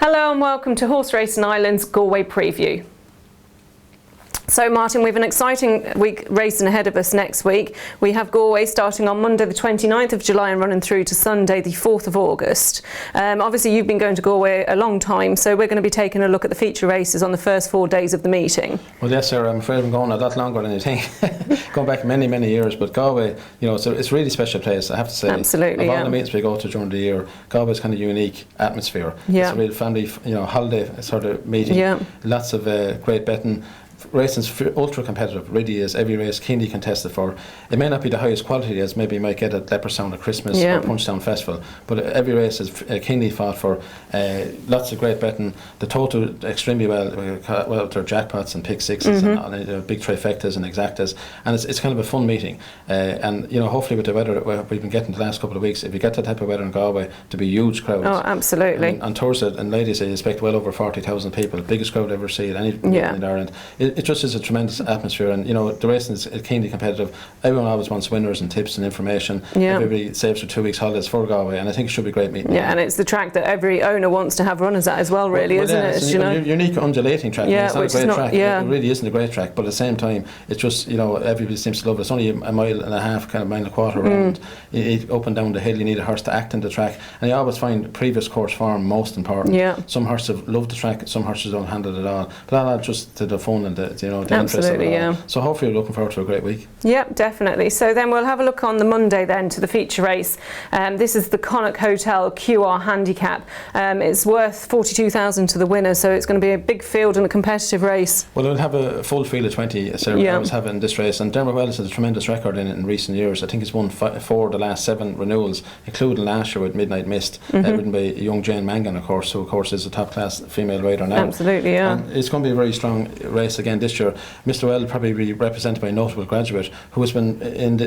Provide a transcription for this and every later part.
Hello and welcome to Horse Racing Ireland's Galway Preview. So Martin, we have an exciting week racing ahead of us next week. We have Galway starting on Monday the 29th of July and running through to Sunday the 4th of August. Obviously you've been going to Galway a long time, so we're going to be taking a look at the feature races on the first 4 days of the meeting. Well yes sir, I'm afraid I'm going a lot longer than you think. Going back many years, but Galway, you know, it's a really special place, I have to say. Absolutely, of all the meetings we go to during the year, Galway's kind of unique atmosphere. Yeah. It's a real family, you know, holiday sort of meeting. Yeah. Lots of great betting. Racing's ultra competitive, really is. Every race keenly contested for. It may not be the highest quality as maybe you might get at Leopardstown at Christmas or Punchestown Festival, but every race is keenly fought for. Lots of great betting. The total extremely well. There are jackpots and pick sixes and big trifectas and exactas, and it's kind of a fun meeting. And you know, hopefully with the weather we've been getting the last couple of weeks, if you get that type of weather in Galway, to be huge crowds. Oh, absolutely. And on Thursday and ladies, I expect well over 40,000 people, the biggest crowd I've ever seen in Ireland. It just is a tremendous atmosphere, and you know the racing is keenly competitive. Everyone always wants winners and tips and information. Everybody saves for 2 weeks holidays for Galway, and I think it should be a great meeting. Yeah, and it's the track that every owner wants to have runners at as well, really, isn't it? It's a unique undulating track. Yeah, it's not a great track. Yeah. It really isn't a great track, but at the same time, it's just, you know, everybody seems to love it. It's only a mile and a half, kind of mile and a quarter around. Up and down the hill, you need a horse to act in the track, and you always find previous course form most important. Yeah. Some horses have loved the track, some horses don't handle it at all. But that adds just to the fun and the interest of it all. So hopefully we're looking forward to a great week. Yep, definitely. So then we'll have a look on the Monday then to the feature race. This is the Connacht Hotel QR Handicap. It's worth 42,000 to the winner, so it's going to be a big field and a competitive race. Well, we'll have a full field of 20, so I was having this race, and Dermot Wells has a tremendous record in it in recent years. I think he's won 4 of the last 7 renewals, including last year with Midnight Mist, ridden by young Jane Mangan, of course, who of course is a top class female rider now. Absolutely, yeah. And it's going to be a very strong race again this year. Mr. Well probably be represented by a notable graduate who has been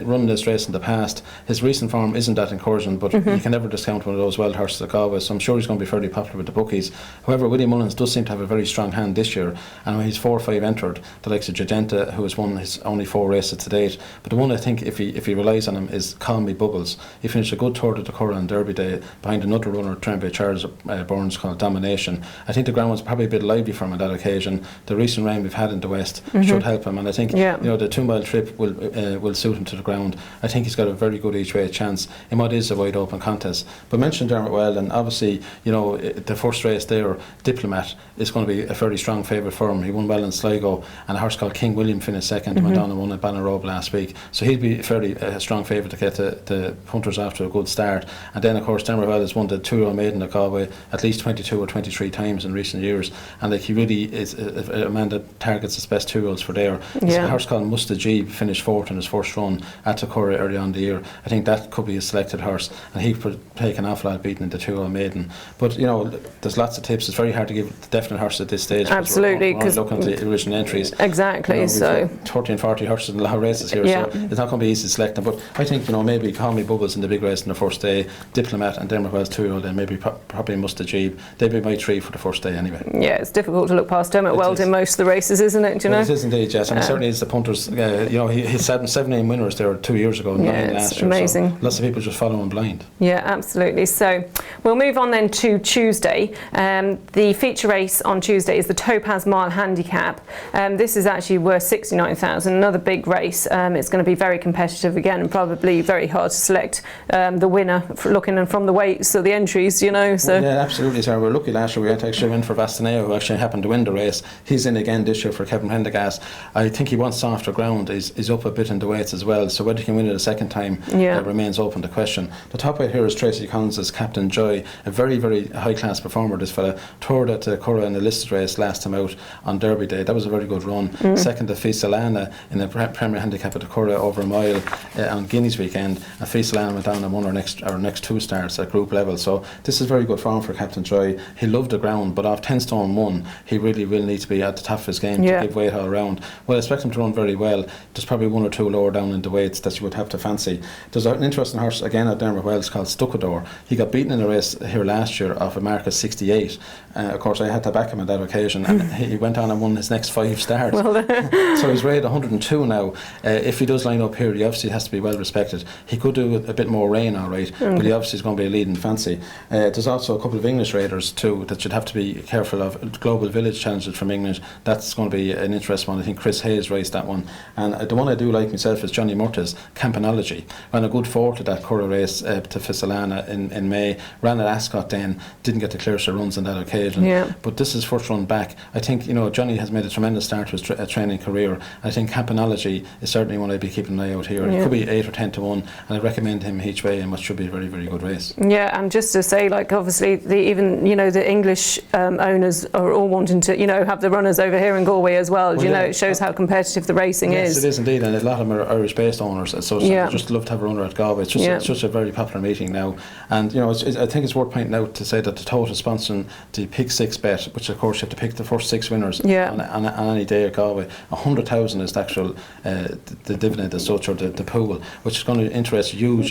running this race in the past. His recent form isn't that encouraging, but you can never discount one of those wild horses at Galway, so I'm sure he's going to be fairly popular with the bookies. However, William Mullins does seem to have a very strong hand this year, and when he's 4 or 5 entered, the likes of Jagenta, who has won his only 4 races to date, but the one I think if he relies on him is Call Me Bubbles. He finished a good Tour de Decora on Derby Day behind another runner trained by Charles Burns called Domination. I think the ground was probably a bit lively for him on that occasion. The recent rain we've had in the west should help him, and I think you know, the 2 mile trip will suit him to the ground. I think he's got a very good each way chance in what is a wide open contest. But mentioned Dermot Well, and obviously, you know, the first race there, Diplomat, is going to be a fairly strong favourite for him. He won well in Sligo, and a horse called King William finished second, went on and won at Ballinrobe last week. So he'll be fairly a strong favourite to get the punters after a good start. And then of course Dermot Well has won the 2-year-old maiden at Galway at least 22 or 23 times in recent years, and like he really is a man that targets his best 2-year-olds for there. A horse called Mustajib finished 4th in his first run at Takura early on in the year. I think that could be a selected horse, and he could take an awful lot beating in the 2-year-old maiden. But you know, there's lots of tips. It's very hard to give the definite horse at this stage. Absolutely, because we're looking at the original entries. Exactly. You know, so 30 and 40 horses in a lot of races here, so it's not going to be easy to select them. But I think, you know, maybe Call Me Bubbles in the big race on the first day, Diplomat and Dermot Wells 2-year-old, and maybe probably Mustajib. They'd be my 3 for the first day anyway. Yeah, it's difficult to look past Dermot Wells in most of the races, isn't it? Do you know? It is indeed, yes, and certainly is the punters. You know, he had 7 winners there 2 years ago, 9 last year. Amazing. So lots of people just follow him blind. Yeah, absolutely. So we'll move on then to Tuesday. The feature race on Tuesday is the Topaz Mile Handicap. This is actually worth 69,000. Another big race. It's going to be very competitive again, and probably very hard to select the winner looking from the weights or the entries. You know, so yeah, absolutely. So we're lucky last year we actually went for Vastaneo, who actually happened to win the race. He's in again this year for Kevin Prendergast. I think he wants softer ground. He's up a bit in the weights as well, so whether he can win it a second time remains open to question. The top weight here is Tracy Collins as Captain Joy, a very, very high class performer. This fella toured at Curra in a listed race last time out on Derby Day. That was a very good run. Second to Fisalana in the Premier Handicap at the Curra over a mile on Guineas weekend, and Fisalana went down and won our next 2 starts at group level. So this is very good form for Captain Joy. He loved the ground, but off 10 stone 1, he really will need to be at the top of his game Yeah. give weight all around. Well, I expect him to run very well. There's probably one or two lower down in the weights that you would have to fancy. There's an interesting horse again at Dermot Wells called Stucador. He got beaten in a race here last year off a mark of 68. Of course, I had to back him on that occasion, and he went on and won his next 5 starts. So he's rated 102 now. If he does line up here, he obviously has to be well respected. He could do a bit more rain, all right, but he obviously is going to be a leading fancy. There's also a couple of English raiders too that you'd have to be careful of. Global Village Challenges from England. That's going to be an interesting one. I think Chris Hayes raced that one. And the one I do like myself is Johnny Murtagh's Campanology. Ran a good fourth at that Curragh race to Fissalana in May. Ran at Ascot then. Didn't get the clearest of runs on that occasion. Yeah. But this is first run back. I think, Johnny has made a tremendous start to his training career. I think Campanology is certainly one I'd be keeping an eye out here. It could be 8 or 10 to 1, and I recommend him each way in what should be a very, very good race. Yeah, and just to say, like, obviously, the English owners are all wanting to, have the runners over here in Galway as well. It shows how competitive the racing is. Yes, it is indeed, and a lot of them are Irish-based owners, so I just love to have a runner at Galway. It's just a very popular meeting now, and I think it's worth pointing out to say that the Total is sponsoring the Pick 6 bet, which of course you have to pick the first 6 winners on any day at Galway. 100,000 is the actual the dividend as such, or the pool, which is going to interest huge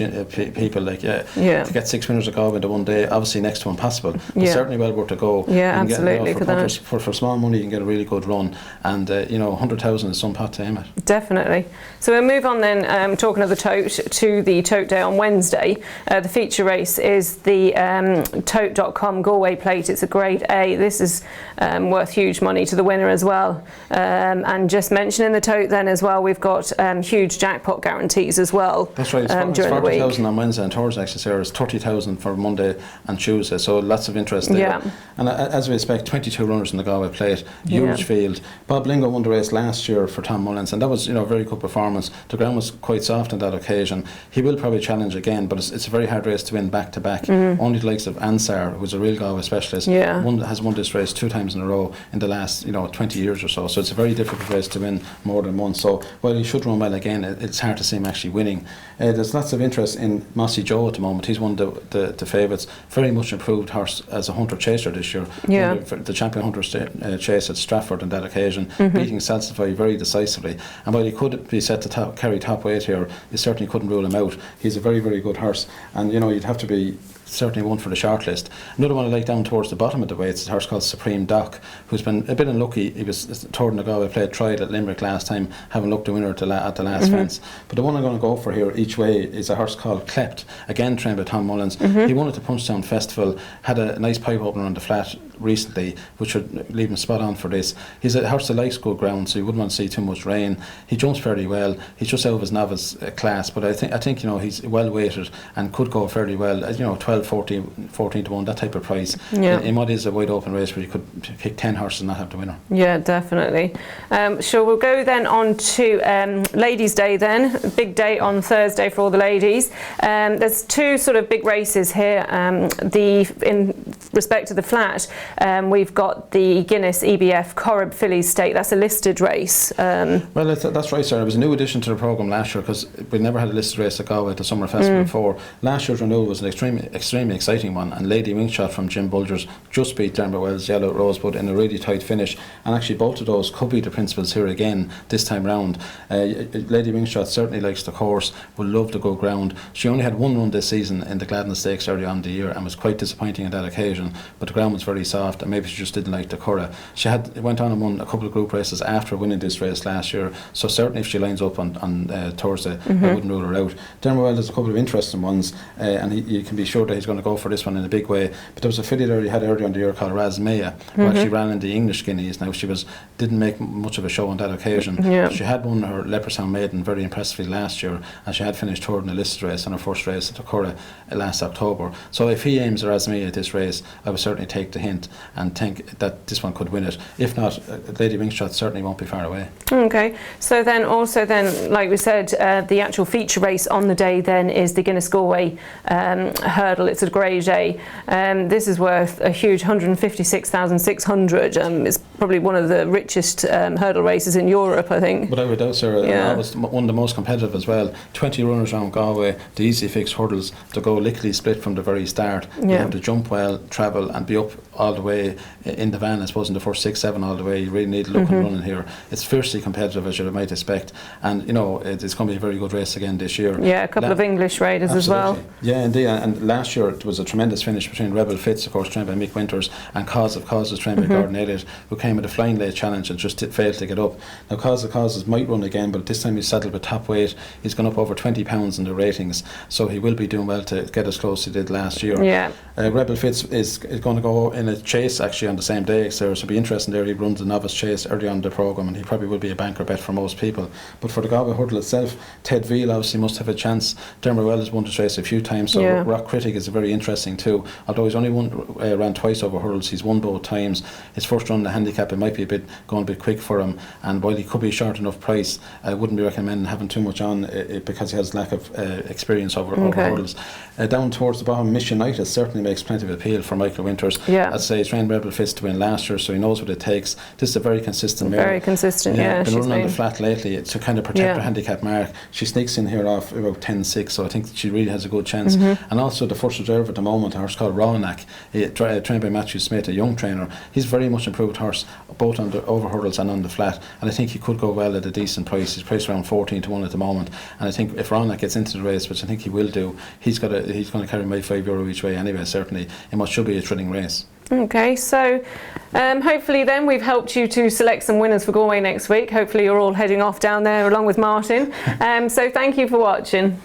people to get 6 winners at Galway in one day. Obviously next to impossible, but certainly well worth a go. Yeah, absolutely. For small money you can get a really good run, and 100,000 is some pot to aim at. Definitely. So we'll move on then, talking of the tote, to the tote day on Wednesday. The feature race is the tote.com Galway Plate. It's a grade A. This is worth huge money to the winner as well. And just mentioning the tote then as well, we've got huge jackpot guarantees as well. That's right. It's 40,000 on Wednesday, and Thursday actually there's 30,000 for Monday and Tuesday. So lots of interest there. Yeah. And as we expect, 22 runners in the Galway Plate, huge field. Bob Lingo won the race last year for Tom Mullins, and that was a very good performance. The ground was quite soft on that occasion. He will probably challenge again, but it's a very hard race to win back to back. Only the likes of Ansar, who's a real Galway specialist, has won this race 2 times in a row in the last 20 years or so. So it's a very difficult race to win more than once. So while he should run well again, it's hard to see him actually winning. There's lots of interest in Mossy Joe at the moment. He's one of the favourites. Very much improved horse as a hunter chaser this year. The champion hunter chase at Stratford on that occasion, beating Salsify very decisively. And while he could be set to carry top weight here, you certainly couldn't rule him out. He's a very, very good horse, and you'd have to be certainly one for the shortlist. Another one I like down towards the bottom of the weights is a horse called Supreme Doc, who's been a bit unlucky. He was third in the Galway Plate, tried at Limerick last time, having looked the winner at the last fence. But the one I'm going to go for here each way is a horse called Clept, again trained by Tom Mullins. He won at the Punchtown Festival, had a nice pipe opener on the flat recently, which would leave him spot on for this. He's a horse that likes good ground, so you wouldn't want to see too much rain. He jumps fairly well. He's just out of his novice class, but I think he's well weighted and could go fairly well. 12, 14 to 1, that type of price. In what is a wide open race where you could pick 10 horses and not have the winner. Yeah, definitely. Sure, we'll go then on to Ladies' Day then. Big day on Thursday for all the ladies. There's 2 sort of big races here. In respect to the flat, we've got the Guinness EBF Corrib Fillies Stake. That's a listed race. Well, that's right, sir. It was a new addition to the programme last year, because we never had a listed race at Galway at the Summer Festival before. Last year's renewal was an extremely exciting one, and Lady Wingshot from Jim Bulgers just beat Dermot Wells' Yellow Rosebud in a really tight finish, and actually both of those could be the principals here again this time round. Lady Wingshot certainly likes the course, will love the good ground. She only had 1 run this season in the Gladden Stakes early on in the year and was quite disappointing on that occasion, but the ground was very soft and maybe she just didn't like the Curragh. She went on and won a couple of group races after winning this race last year, so certainly if she lines up on Thursday, I wouldn't rule her out. Dermot Wells has a couple of interesting ones, and you can be sure that he's going to go for this one in a big way. But there was a filly there he had earlier in the year called Razmea, who actually ran in the English Guineas. Now she didn't make much of a show on that occasion. She had won her Leopardstown Maiden very impressively last year, and she had finished third in the listed race on her first race at the Curragh last October. So if he aims Razmea at this race, I would certainly take the hint and think that this one could win it. If not, Lady Wingshot certainly won't be far away. Okay, so then like we said, the actual feature race on the day then is the Guinness Galway hurdle. It's a grade A. This is worth a huge 156,600. It's probably one of the richest hurdle races in Europe, I think. Without a doubt, sir. That was one of the most competitive as well. 20 runners around Galway, the easy fix hurdles to go lickety split from the very start. You have to jump well, travel and be up all the way in the van, I suppose, in the first 6, 7 all the way. You really need to look and running here. It's fiercely competitive, as you might expect, and you know it's going to be a very good race again this year. Yeah, a couple of English raiders as well. Yeah, indeed. And last year it was a tremendous finish between Rebel Fitz, of course, trained by Mick Winters, and Cause of Causes, trained by Gordon Elliott, who came with a flying late challenge and just failed to get up. Now Cause of Causes might run again, but this time he's saddled with top weight. He's gone up over 20 pounds in the ratings, so he will be doing well to get as close as he did last year. Yeah. Rebel Fitz is going to go in a chase actually on the same day, so it'll be interesting there. He runs a novice chase early on in the programme, and he probably will be a banker bet for most people. But for the Galway hurdle itself, Ted Veal obviously must have a chance. Dermot Well has won this race a few times, so Rock Critic is very interesting too. Although he's only ran twice over hurdles, he's won both times. His first run in the handicap, it might be going a bit quick for him, and while he could be short enough price, I wouldn't be recommending having too much on because he has lack of experience over hurdles. Down towards the bottom, Mission United certainly makes plenty of appeal for Michael Winters. I'd say he's trained Rebel Fitz to win last year, so he knows what it takes. This is a very consistent mare. Very consistent, yeah. Been running on the flat lately to kind of protect her handicap mark. She sneaks in here off about 10-6, so I think she really has a good chance. And also the first reserve at the moment, a horse called Rawnack, trained by Matthew Smith, a young trainer. He's very much improved horse, both on the over hurdles and on the flat, and I think he could go well at a decent price. He's priced around 14 to 1 at the moment, and I think if Rawnack gets into the race, which I think he will do, he's going to carry my €5 each way anyway, certainly, in what should be a thrilling race. Okay, so hopefully then we've helped you to select some winners for Galway next week. Hopefully you're all heading off down there along with Martin. So thank you for watching.